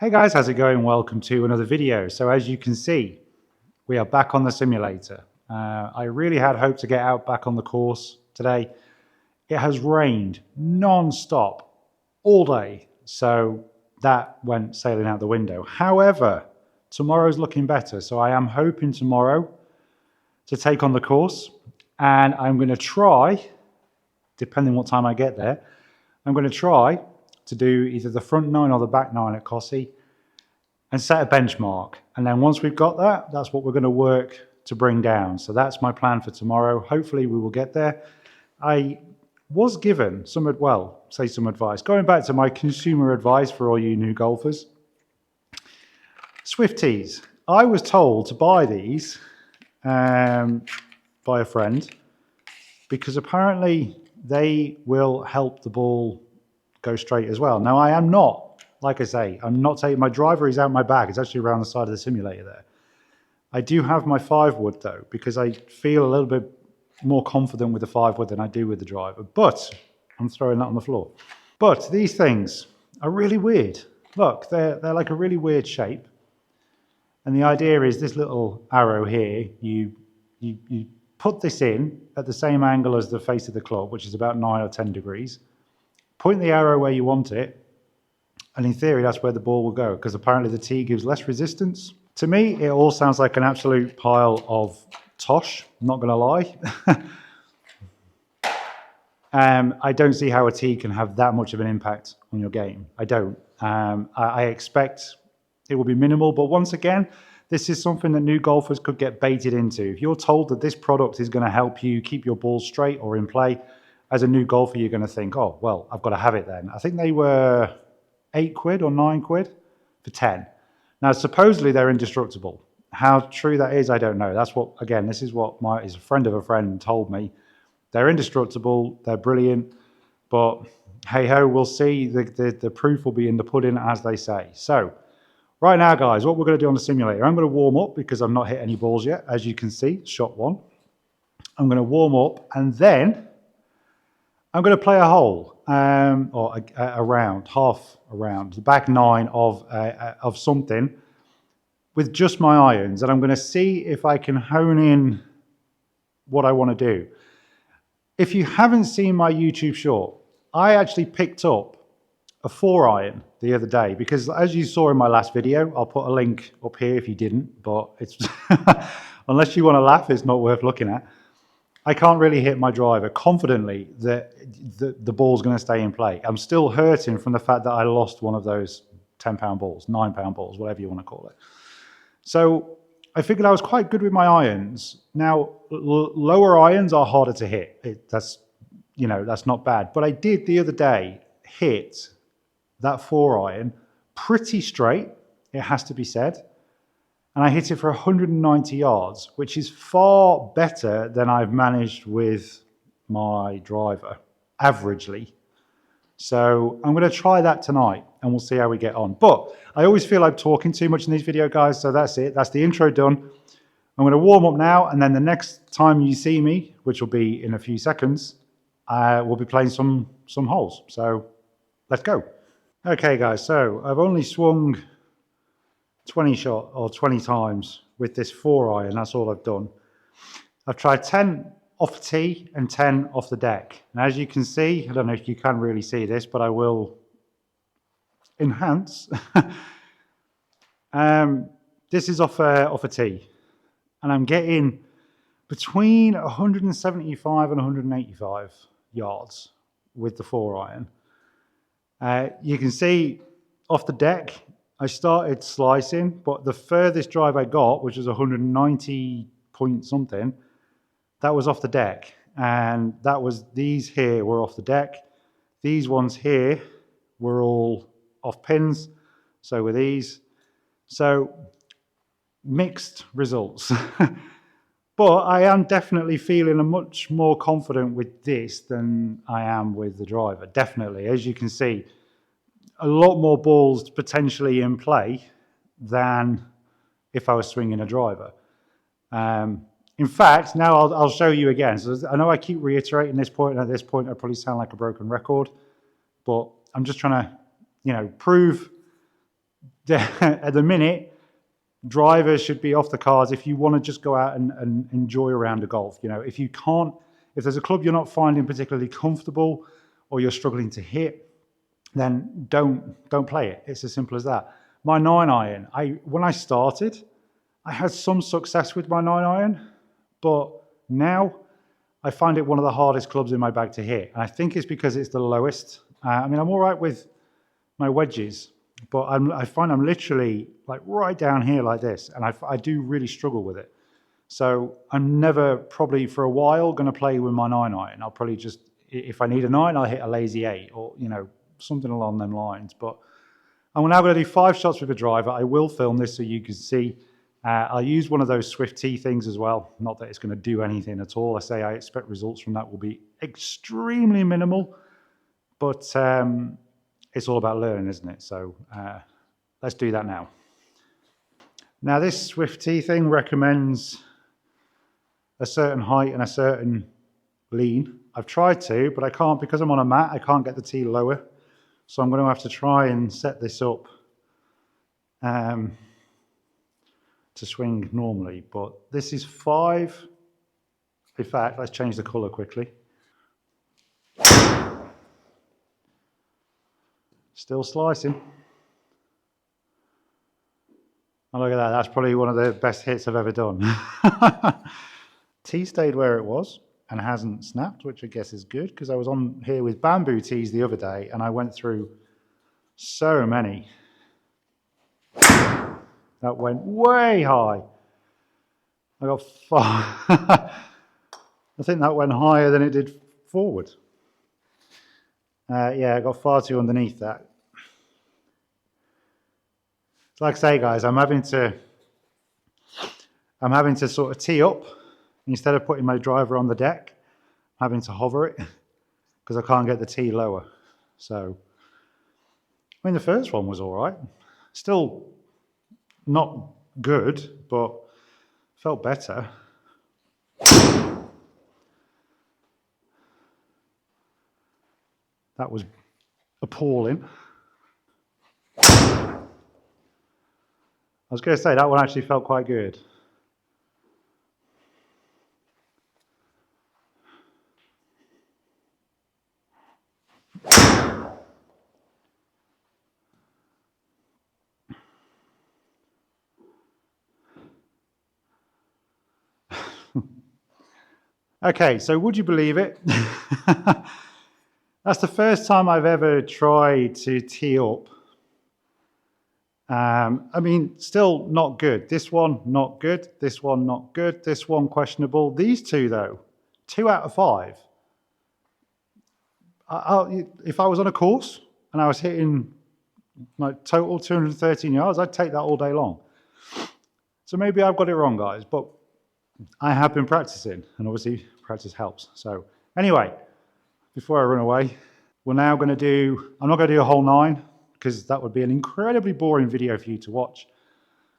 Hey guys, how's it going? Welcome to another video. So as you can see, we are back on the simulator. I really had hoped to get out back on the course today. It has rained non-stop all day, so that went sailing out the window. However, tomorrow's looking better, so I am hoping tomorrow to take on the course, and I'm going to try, depending what time I get there, I'm going to try to do either the front nine or the back nine at Cossey and set a benchmark. And then once we've got that, that's what we're going to work to bring down. So that's my plan for tomorrow. Hopefully we will get there. I was given some advice. Going back to my consumer advice for all you new golfers. Swifties. I was told to buy these by a friend because apparently they will help the ball go straight as well. Now I am not, like I say, I'm not taking my driver, is out my bag. It's actually around the side of the simulator there. I do have my 5-wood though, because I feel a little bit more confident with the 5-wood than I do with the driver, but I'm throwing that on the floor. But these things are really weird. Look, they're like a really weird shape. And the idea is this little arrow here, you put this in at the same angle as the face of the club, which is about 9 or 10 degrees. Point the arrow where you want it, and in theory, that's where the ball will go, because apparently the tee gives less resistance. To me, it all sounds like an absolute pile of tosh, I'm not going to lie. I don't see how a tee can have that much of an impact on your game. I don't. I expect it will be minimal, but once again, this is something that new golfers could get baited into. If you're told that this product is going to help you keep your ball straight or in play, as a new golfer, you're going to think, oh, well, I've got to have it then. I think they were £8 or £9 for 10. Now, supposedly they're indestructible. How true that is, I don't know. That's what, again, this is what is a friend of a friend told me. They're indestructible, they're brilliant, but hey ho, we'll see. The proof will be in the pudding, as they say. So, right now, guys, what we're going to do on the simulator, I'm going to warm up because I've not hit any balls yet. As you can see, shot one. I'm going to warm up, and then I'm going to play a hole, or a round, half a round, the back nine of something with just my irons, and I'm going to see if I can hone in what I want to do. If you haven't seen my YouTube short, I actually picked up a 4-iron the other day because, as you saw in my last video, I'll put a link up here if you didn't, but it's unless you want to laugh, it's not worth looking at. I can't really hit my driver confidently that the ball's going to stay in play. I'm still hurting from the fact that I lost one of those 10-pound balls, 9-pound balls, whatever you want to call it. So I figured I was quite good with my irons. Now, lower irons are harder to hit. That's not bad. But I did the other day hit that 4-iron pretty straight, it has to be said. And I hit it for 190 yards, which is far better than I've managed with my driver, averagely. So I'm going to try that tonight, and we'll see how we get on. But I always feel I'm talking too much in these videos, guys, so that's it. That's the intro done. I'm going to warm up now, and then the next time you see me, which will be in a few seconds, we'll be playing some holes. So let's go. Okay, guys, so I've only swung 20 times with this 4-iron. That's all I've done. I've tried 10 off the tee and 10 off the deck. And as you can see, I don't know if you can really see this, but I will enhance. This is off a tee, and I'm getting between 175 and 185 yards with the 4-iron. You can see off the deck, I started slicing, but the furthest drive I got, which was 190 point something, that was off the deck. And these here were off the deck. These ones here were all off pins. So were these. So mixed results. But I am definitely feeling much more confident with this than I am with the driver. Definitely, as you can see, a lot more balls potentially in play than if I was swinging a driver. In fact, now I'll show you again. So I know I keep reiterating this point, and at this point I probably sound like a broken record, but I'm just trying to, prove at the minute, drivers should be off the cards if you want to just go out and enjoy a round of golf. You know, if you can't, if there's a club you're not finding particularly comfortable or you're struggling to hit, then don't play it. It's as simple as that. My 9-iron, when I started, I had some success with my 9-iron, but now I find it one of the hardest clubs in my bag to hit. And I think it's because it's the lowest. I mean, I'm all right with my wedges, but I find I'm literally like right down here like this, and I do really struggle with it. So I'm never probably for a while going to play with my 9-iron. I'll probably just, if I need a 9, I'll hit a lazy 8 or, you know, something along them lines. But I'm now going to do 5 shots with a driver. I will film this so you can see. I'll use one of those Swift T things as well. Not that it's going to do anything at all. I say I expect results from that will be extremely minimal, but it's all about learning, isn't it? So let's do that now. Now this Swift T thing recommends a certain height and a certain lean. I've tried to, but I can't because I'm on a mat. I can't get the tee lower. So I'm going to have to try and set this up to swing normally. But this is 5. In fact, let's change the color quickly. Still slicing. Oh, look at that. That's probably one of the best hits I've ever done. Tee stayed where it was and hasn't snapped, which I guess is good because I was on here with bamboo tees the other day and I went through so many. That went way high. I got far. I think that went higher than it did forward. Yeah, I got far too underneath that. So like I say, guys, I'm having to sort of tee up instead of putting my driver on the deck. I'm having to hover it because I can't get the tee lower. So, I mean, the first one was all right. Still not good, but felt better. That was appalling. I was going to say that one actually felt quite good. Okay, so would you believe it? That's the first time I've ever tried to tee up. I mean, still not good. This one, not good. This one, not good. This one, questionable. These two, though, 2 out of 5. If I was on a course and I was hitting like total 213 yards, I'd take that all day long. So maybe I've got it wrong, guys, but I have been practicing, and obviously practice helps. So anyway, before I run away, we're now going to do, I'm not going to do a whole 9 because that would be an incredibly boring video for you to watch.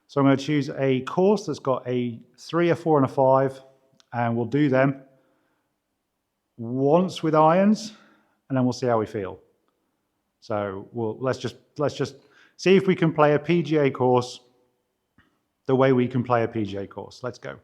So I'm going to choose a course that's got a 3, a 4, and a 5, and we'll do them once with irons, and then we'll see how we feel. So let's just see if we can play a PGA course the way we can play a PGA course. Let's go.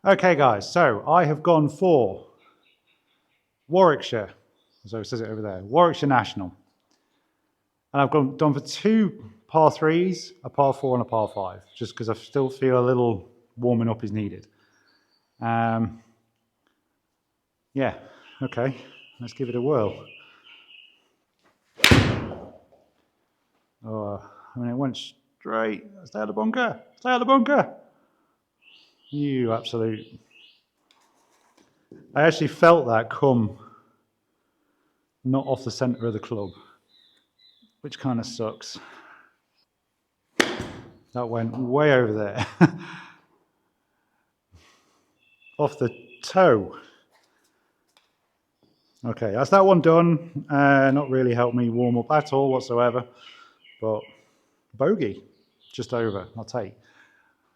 Okay, guys, so I have gone for Warwickshire. So it says it over there, Warwickshire National. And I've done for 2 par 3s, a par 4 and a par 5, just because I still feel a little warming up is needed. Yeah, okay, let's give it a whirl. Oh, I mean, it went straight. Stay out of the bunker. Stay out of the bunker. You absolute. I actually felt that come not off the centre of the club, which kind of sucks. That went way over there. Off the toe. Okay, that's that one done. Not really helped me warm up at all whatsoever, but bogey, just over, I'll take.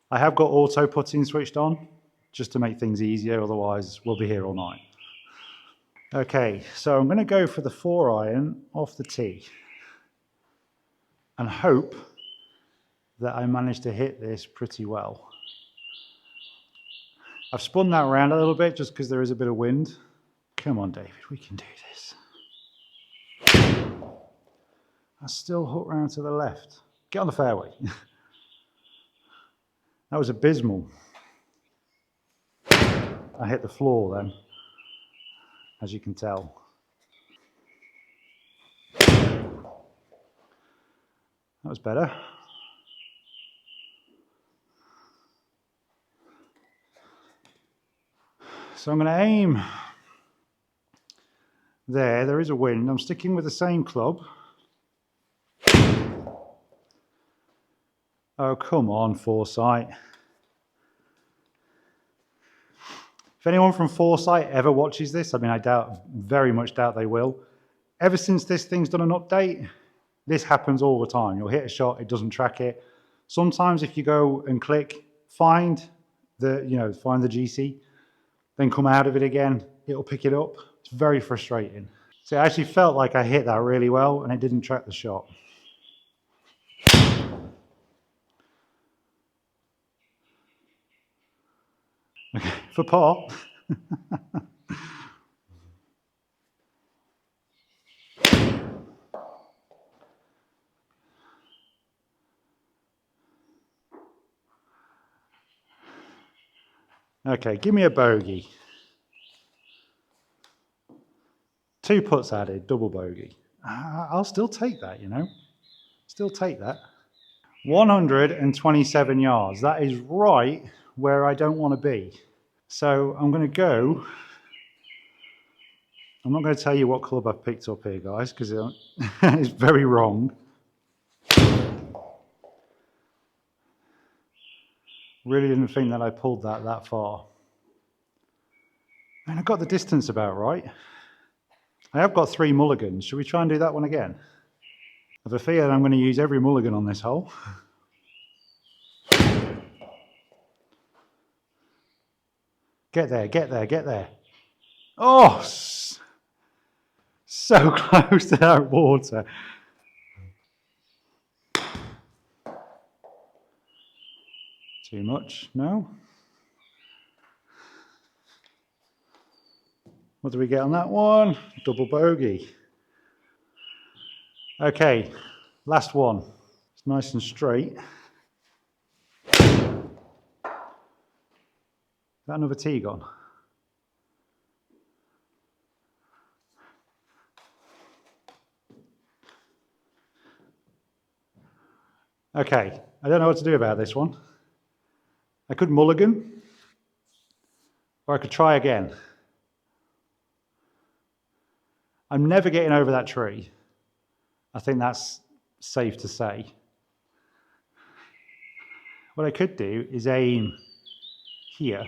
I have got auto putting switched on, just to make things easier, otherwise we'll be here all night. Okay, so I'm going to go for the 4-iron off the tee and hope that I managed to hit this pretty well. I've spun that around a little bit just because there is a bit of wind. Come on, David, we can do this. I still hook round to the left. Get on the fairway. That was abysmal. I hit the floor then, as you can tell. That was better. So I'm going to aim there. There is a wind. I'm sticking with the same club. Oh, come on, Foresight. If anyone from Foresight ever watches this, I mean, I very much doubt they will. Ever since this thing's done an update, this happens all the time. You'll hit a shot, it doesn't track it. Sometimes if you go and click find the GC, then come out of it again, it'll pick it up. It's very frustrating. So I actually felt like I hit that really well and it didn't track the shot. Okay, for par. Okay, give me a bogey. 2 putts added, double bogey. I'll still take that, you know. Still take that. 127 yards. That is right where I don't want to be. So I'm going to go. I'm not going to tell you what club I've picked up here, guys, because it's very wrong. Really didn't think that I pulled that far. And I got the distance about right. I have got 3 mulligans. Should we try and do that one again? I have a feeling I'm going to use every mulligan on this hole. Get there, get there, get there. Oh, so close to that water. Too much? No? What do we get on that one? Double bogey. Okay, last one. It's nice and straight. Is that another tee gone? Okay, I don't know what to do about this one. I could mulligan, or I could try again. I'm never getting over that tree. I think that's safe to say. What I could do is aim here.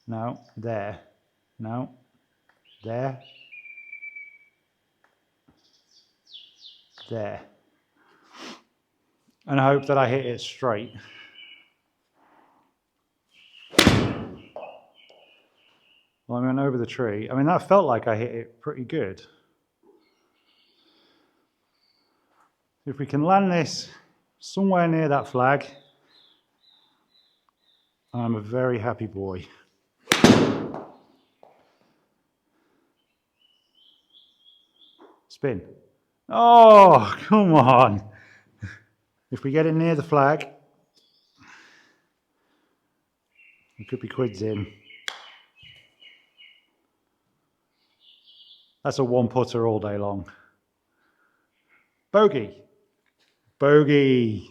No, there. No, there. There. And I hope that I hit it straight. Well, I went over the tree. I mean, that felt like I hit it pretty good. If we can land this somewhere near that flag, I'm a very happy boy. Spin. Oh, come on. If we get it near the flag, it could be quids in. That's a 1-putter all day long. Bogey. Bogey.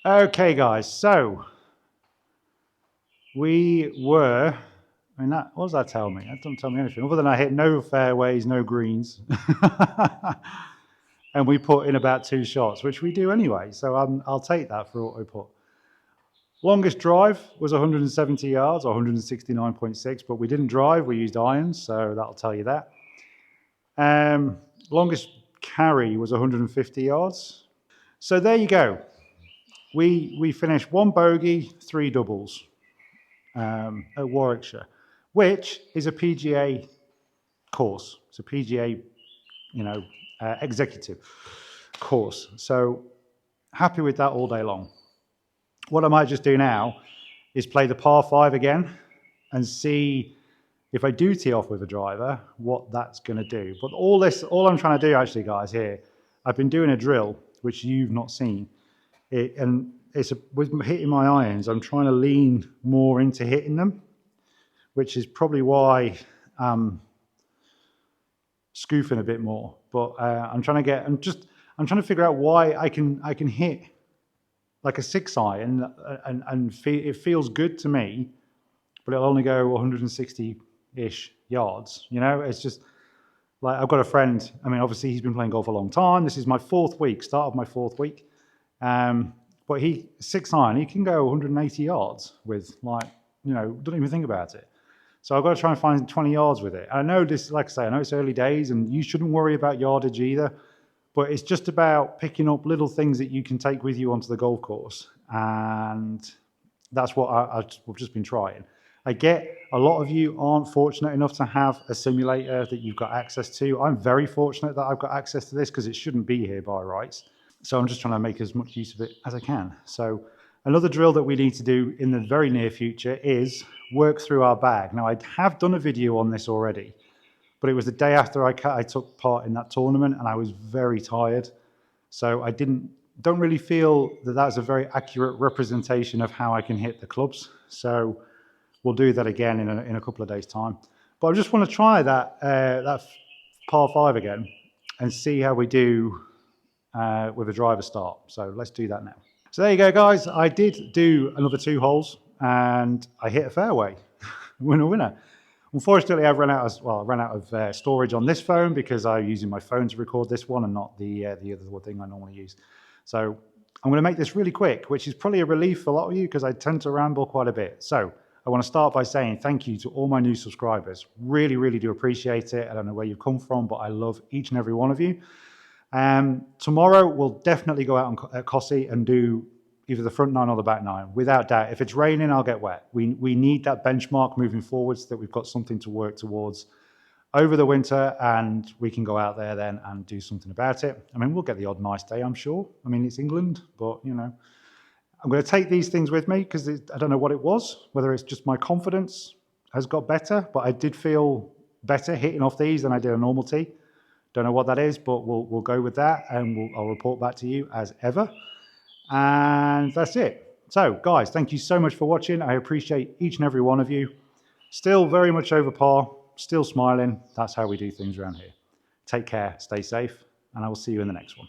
Okay, guys, so we were, I mean, what does that tell me? That doesn't tell me anything, other than I hit no fairways, no greens. And we put in about 2 shots, which we do anyway, so I'll take that for auto put. Longest drive was 170 yards, or 169.6, but we didn't drive, we used irons, so that'll tell you that. Longest carry was 150 yards. So there you go. We finished 1 bogey, 3 doubles at Warwickshire, which is a PGA course. It's a PGA, executive course. So Happy with that all day long. What I might just do now is play the par 5 again and see if I do tee off with a driver, what that's going to do. But all I'm trying to do actually, guys, here, I've been doing a drill, which you've not seen. With hitting my irons, I'm trying to lean more into hitting them, which is probably why I'm scoofing a bit more. But I'm trying to figure out why I can hit like a 6-iron and it feels good to me, but it'll only go 160-ish yards. You know, it's just like I've got a friend. I mean, obviously he's been playing golf a long time. This is my 4th week, start of my 4th week. But 6-iron, he can go 180 yards with, like, you know, don't even think about it. So I've got to try and find 20 yards with it. And I know this, like I say, I know it's early days and you shouldn't worry about yardage either, but it's just about picking up little things that you can take with you onto the golf course. And that's what I've just been trying. I get a lot of you aren't fortunate enough to have a simulator that you've got access to. I'm very fortunate that I've got access to this because it shouldn't be here by rights. So I'm just trying to make as much use of it as I can. So another drill that we need to do in the very near future is work through our bag. Now, I have done a video on this already, but it was the day after I took part in that tournament and I was very tired. So I don't really feel that that's a very accurate representation of how I can hit the clubs. So we'll do that again in a couple of days' time. But I just want to try that par 5 again and see how we do with a driver start. So let's do that now. So there you go, guys. I did do another 2 holes and I hit a fairway. Winner. Unfortunately, I've run out of storage on this phone because I'm using my phone to record this one and not the other thing I normally use. So I'm going to make this really quick, which is probably a relief for a lot of you because I tend to ramble quite a bit. So I want to start by saying thank you to all my new subscribers. Really, really do appreciate it. I don't know where you've come from, but I love each and every one of you. Tomorrow we'll definitely go out at Cossey and do either the front 9 or the back 9, without doubt. If it's raining, I'll get wet. We need that benchmark moving forwards, that we've got something to work towards over the winter, and we can go out there then and do something about it. I mean, we'll get the odd nice day, I'm sure. I mean, it's England, but you know, I'm going to take these things with me because I don't know what it was, whether it's just my confidence has got better, but I did feel better hitting off these than I did a normal tee. Don't know what that is, but we'll go with that, and I'll report back to you as ever. And that's it. So, guys, thank you so much for watching. I appreciate each and every one of you. Still very much over par, still smiling. That's how we do things around here. Take care, stay safe, and I will see you in the next one.